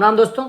राम दोस्तों,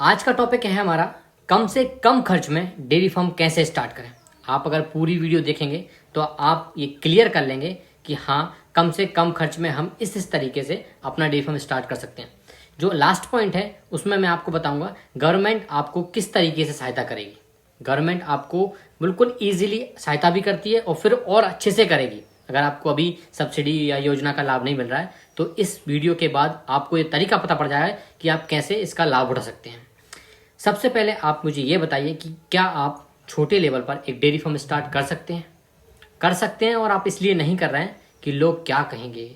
आज का टॉपिक है हमारा कम से कम खर्च में डेयरी फार्म कैसे स्टार्ट करें। आप अगर पूरी वीडियो देखेंगे तो आप ये क्लियर कर लेंगे कि हाँ, कम से कम खर्च में हम इस तरीके से अपना डेयरी फार्म स्टार्ट कर सकते हैं। जो लास्ट पॉइंट है उसमें मैं आपको बताऊंगा गवर्नमेंट आपको किस तरीके से सहायता करेगी। गवर्नमेंट आपको बिल्कुल ईजिली सहायता भी करती है और फिर और अच्छे से करेगी। अगर आपको अभी सब्सिडी या योजना का लाभ नहीं मिल रहा है तो इस वीडियो के बाद आपको ये तरीका पता पड़ जाएगा कि आप कैसे इसका लाभ उठा सकते हैं। सबसे पहले आप मुझे ये बताइए कि क्या आप छोटे लेवल पर एक डेयरी फार्म स्टार्ट कर सकते हैं? कर सकते हैं और आप इसलिए नहीं कर रहे हैं कि लोग क्या कहेंगे,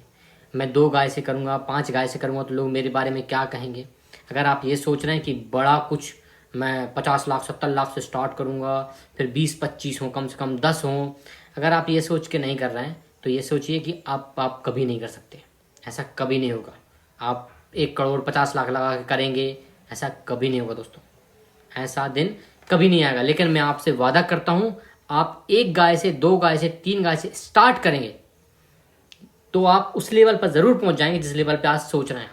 मैं 2 गाय से करूँगा, 5 गाय से करूँगा तो लोग मेरे बारे में क्या कहेंगे। अगर आप ये सोच रहे हैं कि बड़ा कुछ मैं 50 लाख 70 लाख से स्टार्ट करूँगा, फिर 20-25 हों, कम से कम 10 हों, अगर आप ये सोच के नहीं कर रहे हैं तो ये सोचिए कि आप कभी नहीं कर सकते। ऐसा कभी नहीं होगा। आप 1 करोड़ 50 लाख लगा के करेंगे, ऐसा कभी नहीं होगा दोस्तों। ऐसा दिन कभी नहीं आएगा। लेकिन मैं आपसे वादा करता हूँ, आप 1 गाय से 2 गाय से 3 गाय से स्टार्ट करेंगे तो आप उस लेवल पर ज़रूर पहुँच जाएंगे जिस लेवल पर आज सोच रहे हैं।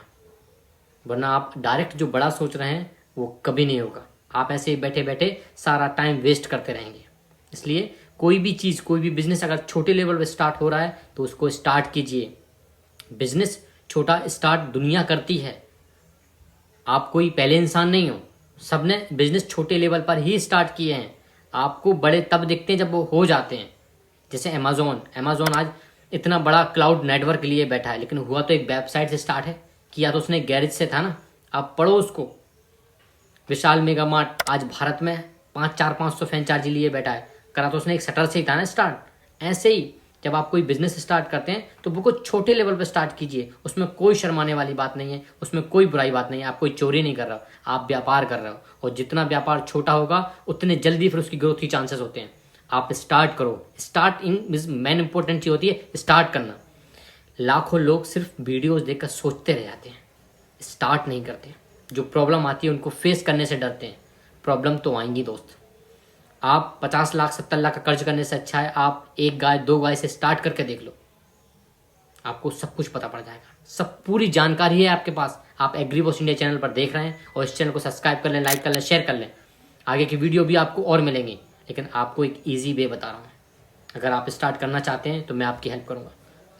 वरना आप डायरेक्ट जो बड़ा सोच रहे हैं वो कभी नहीं होगा। आप ऐसे ही बैठे बैठे सारा टाइम वेस्ट करते रहेंगे। इसलिए कोई भी चीज़, कोई भी बिजनेस अगर छोटे लेवल पर स्टार्ट हो रहा है तो उसको स्टार्ट कीजिए। बिजनेस छोटा स्टार्ट दुनिया करती है। आप कोई पहले इंसान नहीं हो, सबने बिजनेस छोटे लेवल पर ही स्टार्ट किए हैं। आपको बड़े तब दिखते हैं जब वो हो जाते हैं। जैसे अमेजोन आज इतना बड़ा क्लाउड नेटवर्क लिए बैठा है, लेकिन हुआ तो एक वेबसाइट से स्टार्ट है। किया तो उसने गैरेज से था ना। आप पढ़ो उसको। विशाल मेगा मार्ट आज भारत में 500 फ्रेंचाइजी लिए बैठा है। करा तो उसने एक शटर से ही था ना स्टार्ट। ऐसे ही जब आप कोई बिजनेस स्टार्ट करते हैं तो वो कुछ छोटे लेवल पर स्टार्ट कीजिए। उसमें कोई शर्माने वाली बात नहीं है, उसमें कोई बुराई बात नहीं है। आप कोई चोरी नहीं कर रहे हो, आप व्यापार कर रहे हो। और जितना व्यापार छोटा होगा उतने जल्दी फिर उसकी ग्रोथ की चांसेस होते हैं। आप स्टार्ट करो। स्टार्टिंग मेन इंपॉर्टेंट चीज होती है स्टार्ट करना। लाखों लोग सिर्फ वीडियोज देखकर सोचते रह जाते हैं, स्टार्ट नहीं करते। जो प्रॉब्लम आती है उनको फेस करने से डरते हैं। प्रॉब्लम तो आएंगी दोस्त। आप 50 लाख 70 लाख का कर्ज करने से अच्छा है आप 1 गाय 2 गाय से स्टार्ट करके देख लो। आपको सब कुछ पता पड़ जाएगा। सब पूरी जानकारी है आपके पास। आप एग्रीबॉस इंडिया चैनल पर देख रहे हैं और इस चैनल को सब्सक्राइब कर लें, लाइक कर लें, शेयर कर लें। आगे की वीडियो भी आपको और मिलेंगी, लेकिन आपको एक ईजी वे बता रहा हूँ। अगर आप स्टार्ट करना चाहते हैं तो मैं आपकी हेल्प करूँगा।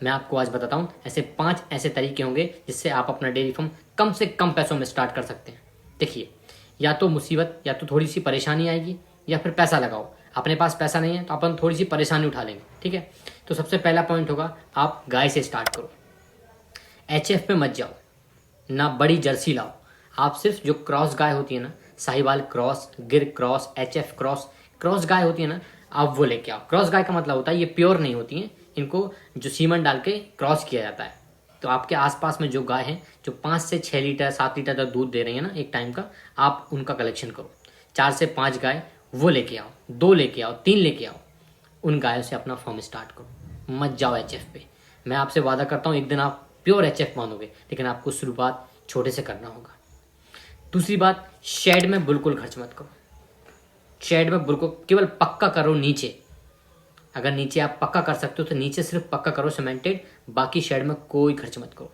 मैं आपको आज बताता हूँ ऐसे 5 ऐसे तरीके होंगे जिससे आप अपना डेयरी फार्म कम से कम पैसों में स्टार्ट कर सकते हैं। देखिए, या तो मुसीबत, या तो थोड़ी सी परेशानी आएगी, या फिर पैसा लगाओ। अपने पास पैसा नहीं है तो अपन थोड़ी सी परेशानी उठा लेंगे, ठीक है। तो सबसे पहला पॉइंट होगा, आप गाय से स्टार्ट करो। HF पे मत जाओ, ना बड़ी जर्सी लाओ। आप सिर्फ जो क्रॉस गाय होती है ना, साहिवाल क्रॉस, गिर क्रॉस, HF क्रॉस गाय होती है ना, आप वो लेके आओ। क्रॉस गाय का मतलब होता है ये प्योर नहीं होती हैं, इनको जो सीमन डाल के क्रॉस किया जाता है। तो आपके आसपास में जो गाय हैं जो 5 से 6 लीटर 7 लीटर तक दूध दे रही है ना एक टाइम का, आप उनका कलेक्शन करो। 4 से 5 गाय वो लेके आओ, 2 लेके आओ, 3 लेके आओ। उन गायों से अपना फार्म स्टार्ट करो। मत जाओ HF पे। मैं आपसे वादा करता हूँ एक दिन आप प्योर HF मानोगे, लेकिन आपको शुरुआत छोटे से करना होगा। दूसरी बात, शेड में बिल्कुल खर्च मत करो। शेड में बिल्कुल केवल पक्का करो नीचे। अगर नीचे आप पक्का कर सकते हो तो नीचे सिर्फ पक्का करो सीमेंटेड, बाकी शेड में कोई खर्च मत करो।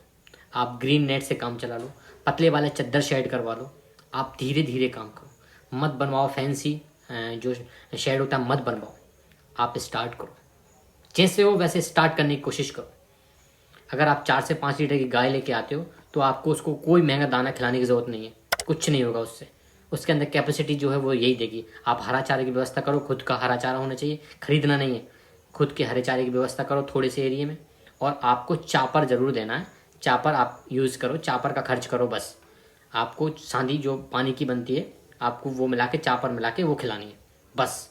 आप ग्रीन नेट से काम चला लो, पतले वाले चद्दर शेड करवा लो। आप धीरे धीरे काम करो, मत बनवाओ फैंसी जो शेड होता है, मत बनवाओ। आप स्टार्ट करो, जैसे हो वैसे स्टार्ट करने की कोशिश करो। अगर आप 4 से 5 लीटर की गाय लेके आते हो तो आपको उसको कोई महंगा दाना खिलाने की ज़रूरत नहीं है। कुछ नहीं होगा उससे। उसके अंदर कैपेसिटी जो है वो यही देगी। आप हरा चारे की व्यवस्था करो, खुद का हरा चारा होना चाहिए, खरीदना नहीं है। खुद के हरे चारे की व्यवस्था करो थोड़े से एरिया में। और आपको चापर ज़रूर देना है। चापर आप यूज़ करो, चापर का खर्च करो बस। आपको सांदी जो पानी की बनती है, आपको वो मिला के, चापर मिला के वो खिलानी है बस।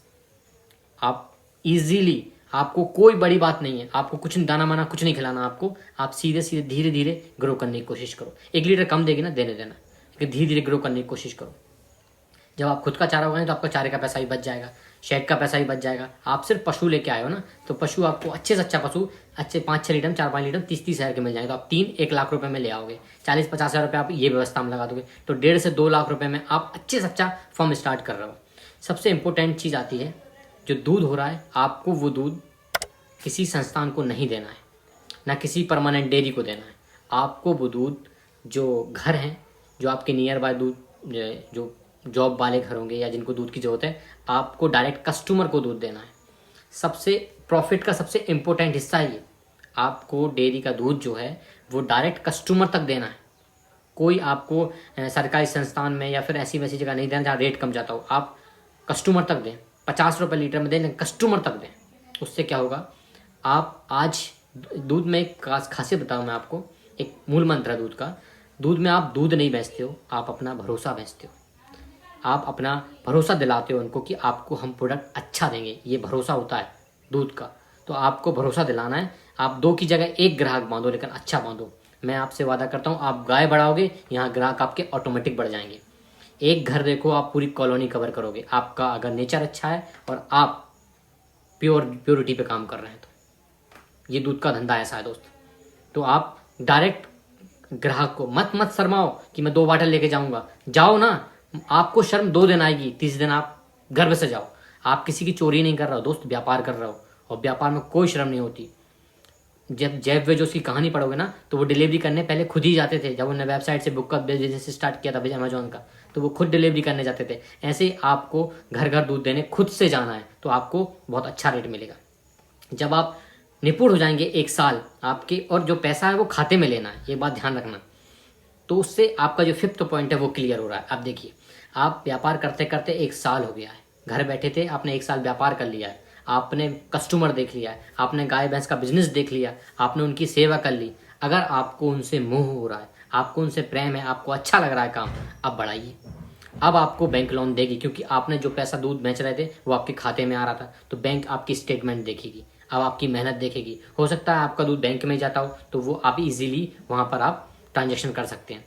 आप इजीली, आपको कोई बड़ी बात नहीं है, आपको कुछ दाना माना कुछ नहीं खिलाना आपको। आप सीधे सीधे धीरे धीरे ग्रो करने की कोशिश करो। 1 लीटर कम देगी ना, देने देना, लेकिन धीरे धीरे ग्रो करने की कोशिश करो। जब आप खुद का चारा उगाएं तो आपका चारे का पैसा भी बच जाएगा, शेड का पैसा भी बच जाएगा। आप सिर्फ पशु लेके आए हो ना, तो पशु आपको अच्छे से अच्छा पशु, अच्छे 5-6 लीटर 4-5 लीटर 30-30 हज़ार के मिल जाएंगे। तो आप 1 लाख रुपए में ले आओगे। 40-50 हज़ार रुपये आप ये व्यवस्था में लगा दोगे तो 1.5 से 2 लाख रुपए में आप अच्छे से अच्छा फॉर्म स्टार्ट कर रहे हो। सबसे इंपॉर्टेंट चीज़ आती है, जो दूध हो रहा है आपको वो दूध किसी संस्थान को नहीं देना है, ना किसी परमानेंट डेयरी को देना है। आपको वो दूध जो घर हैं, जो आपके नियर बाय दूध जो जॉब वाले घर होंगे या जिनको दूध की ज़रूरत है, आपको डायरेक्ट कस्टमर को दूध देना है। सबसे प्रॉफिट का सबसे इम्पोर्टेंट हिस्सा है ये। आपको डेयरी का दूध जो है वो डायरेक्ट कस्टमर तक देना है। कोई आपको सरकारी संस्थान में या फिर ऐसी वैसी जगह नहीं देना जहाँ रेट कम जाता हो। आप कस्टमर तक दें, 50 रुपये लीटर में दें, लेकिन कस्टमर तक दें। उससे क्या होगा, आप आज दूध में एक खासियत बताऊँ मैं आपको, एक मूल मंत्र है दूध का। दूध में आप दूध नहीं बेचते हो, आप अपना भरोसा बेचते हो। आप अपना भरोसा दिलाते हो उनको कि आपको हम प्रोडक्ट अच्छा देंगे, ये भरोसा होता है दूध का। तो आपको भरोसा दिलाना है। आप 2 की जगह 1 ग्राहक बांधो, लेकिन अच्छा बांधो। मैं आपसे वादा करता हूँ, आप गाय बढ़ाओगे, यहाँ ग्राहक आपके ऑटोमेटिक बढ़ जाएंगे। एक घर देखो, आप पूरी कॉलोनी कवर करोगे। आपका अगर नेचर अच्छा है और आप प्योरिटी पे काम कर रहे हैं तो ये दूध का धंधा ऐसा है दोस्त। तो आप डायरेक्ट ग्राहक को मत शर्माओ कि मैं 2 बाटल लेके जाऊंगा। जाओ ना, आपको शर्म 2 दिन आएगी, 30 दिन आप गर्व से जाओ। आप किसी की चोरी नहीं कर रहे हो दोस्त, व्यापार कर रहे हो, और व्यापार में कोई शर्म नहीं होती। जब जेफ बेजोस की कहानी पढ़ोगे ना, तो वो डिलीवरी करने पहले खुद ही जाते थे। जब उन्होंने वेबसाइट से बुक का बिजनेस स्टार्ट किया था अमेजोन का, तो वो खुद डिलीवरी करने जाते थे। ऐसे ही आपको घर घर दूध देने खुद से जाना है, तो आपको बहुत अच्छा रेट मिलेगा। जब आप निपुण हो जाएंगे 1 साल आपके, और जो पैसा है वो खाते में लेना है, ये बात ध्यान रखना। तो उससे आपका जो 5th पॉइंट है वो क्लियर हो रहा है। अब देखिए, आप व्यापार करते करते 1 साल हो गया है, घर बैठे थे, आपने 1 साल व्यापार कर लिया है, आपने कस्टमर देख लिया है, आपने गाय भैंस का बिजनेस देख लिया, आपने उनकी सेवा कर ली। अगर आपको उनसे मोह हो रहा है, आपको उनसे प्रेम है, आपको अच्छा लग रहा है काम, अब बढ़ाइए। अब आपको बैंक लोन देगी, क्योंकि आपने जो पैसा दूध बेच रहे थे वो आपके खाते में आ रहा था, तो बैंक आपकी स्टेटमेंट देखेगी, अब आपकी मेहनत देखेगी। हो सकता है आपका दूध बैंक में जाता हो, तो वो आप इजीली वहाँ पर आप ट्रांजेक्शन कर सकते हैं।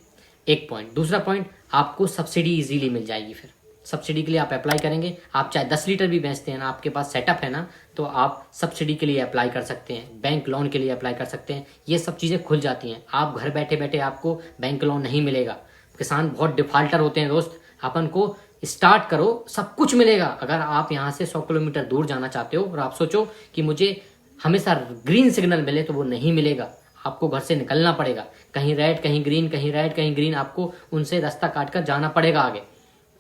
एक पॉइंट। दूसरा पॉइंट, आपको सब्सिडी इजीली मिल जाएगी। फिर सब्सिडी के लिए आप अप्लाई करेंगे। आप चाहे 10 लीटर भी बेचते हैं ना, आपके पास सेटअप है ना, तो आप सब्सिडी के लिए अप्लाई कर सकते हैं, बैंक लोन के लिए अप्लाई कर सकते हैं। ये सब चीज़ें खुल जाती हैं। आप घर बैठे बैठे आपको बैंक लोन नहीं मिलेगा। किसान बहुत डिफाल्टर होते हैं दोस्त। अपन को स्टार्ट करो, सब कुछ मिलेगा। अगर आप यहाँ से 100 किलोमीटर दूर जाना चाहते हो और आप सोचो कि मुझे हमेशा ग्रीन सिग्नल मिले, तो वो नहीं मिलेगा। आपको घर से निकलना पड़ेगा, कहीं रेड कहीं ग्रीन, कहीं रेड कहीं ग्रीन, आपको उनसे रास्ता काट कर जाना पड़ेगा आगे।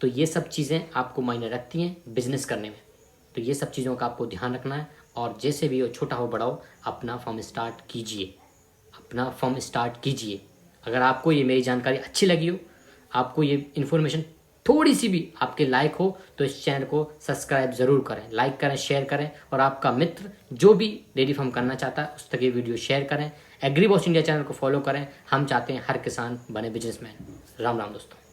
तो ये सब चीज़ें आपको मायने रखती हैं बिजनेस करने में। तो ये सब चीज़ों का आपको ध्यान रखना है। और जैसे भी हो, छोटा हो बड़ा हो, अपना फॉर्म स्टार्ट कीजिए, अपना फॉर्म स्टार्ट कीजिए। अगर आपको ये मेरी जानकारी अच्छी लगी हो, आपको ये इन्फॉर्मेशन थोड़ी सी भी आपके लायक हो, तो इस चैनल को सब्सक्राइब ज़रूर करें, लाइक करें, शेयर करें। और आपका मित्र जो भी डेयरी फार्म करना चाहता है उस तक ये वीडियो शेयर करें। एग्री बॉस इंडिया चैनल को फॉलो करें। हम चाहते हैं हर किसान बने बिजनेसमैन। राम राम दोस्तों।